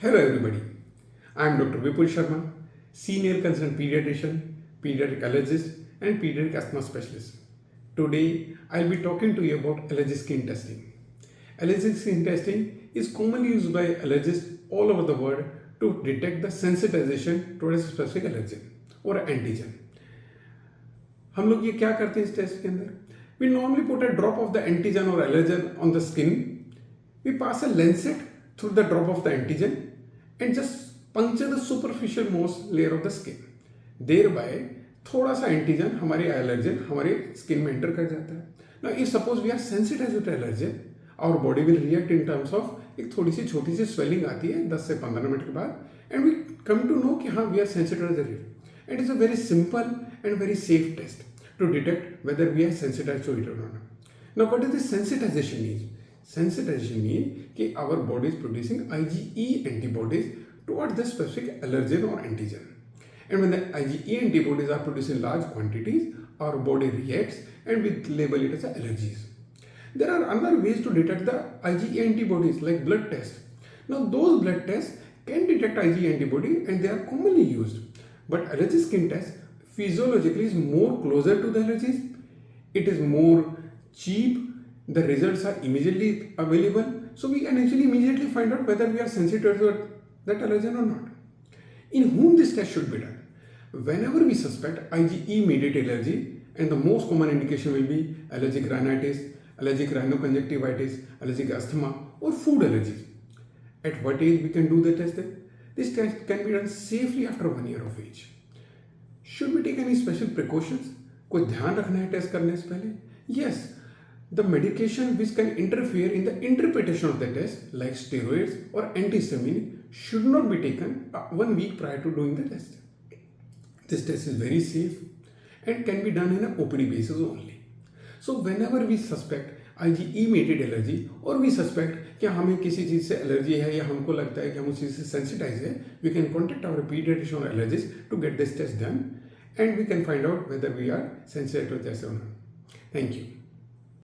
Hello everybody, I am Dr. Vipul Sharma, Senior Consultant Pediatrician, Pediatric Allergist and Pediatric Asthma Specialist. Today I will be talking to you about allergic skin testing. Allergic skin testing is commonly used by allergists all over the world to detect the sensitization towards a specific allergen or antigen. हम लोग ये क्या करते हैं इस test के अंदर? We normally put a drop of the antigen or allergen on the skin. We pass a lancet through the drop of the antigen and just puncture the superficial most layer of the skin. Thereby थोड़ा सा antigen हमारे allergen हमारे skin में enter कर जाता है. Now if suppose we are sensitized to allergen, our body will react in terms of एक थोड़ी सी छोटी सी swelling आती है 10 से 15 मिनट के बाद and we come to know कि हाँ we are sensitive to it. It is a very simple and very safe test to detect whether we are sensitized to it or not. Now what does this sensitization mean? Sensitization means कि our body is producing IgE antibodies towards the specific allergen or antigen. And when the IgE antibodies are produced in large quantities, our body reacts and we label it as allergies. There are other ways to detect the IgE antibodies like blood tests. Now those blood tests can detect IgE antibody and they are commonly used. But allergic skin test physiologically is more closer to the allergies. It is more cheap. The results are immediately available. So we can actually immediately find out whether we are sensitive to that allergen or not. In whom this test should be done? Whenever we suspect IgE mediated allergy, and the most common indication will be allergic rhinitis, allergic rhinoconjunctivitis, allergic asthma or food allergies. At what age we can do the test then? This test can be done safely after 1 year of age. Should we take any special precautions? कोई ध्यान रखना है test करने से पहले? Yes. The medication which can interfere in the interpretation of the test, like steroids or antihistamine, should not be taken 1 week prior to doing the test. This test is very safe and can be done in an OPD basis only. So whenever we suspect IgE mediated allergy or we suspect कि हमें किसी चीज़ से allergy है या हमको लगता है कि हम उस चीज़ से सेंसिटाइज है, we can contact our pediatrician or allergist to get this test done and we can find out whether we are sensitive to this or not. Thank you.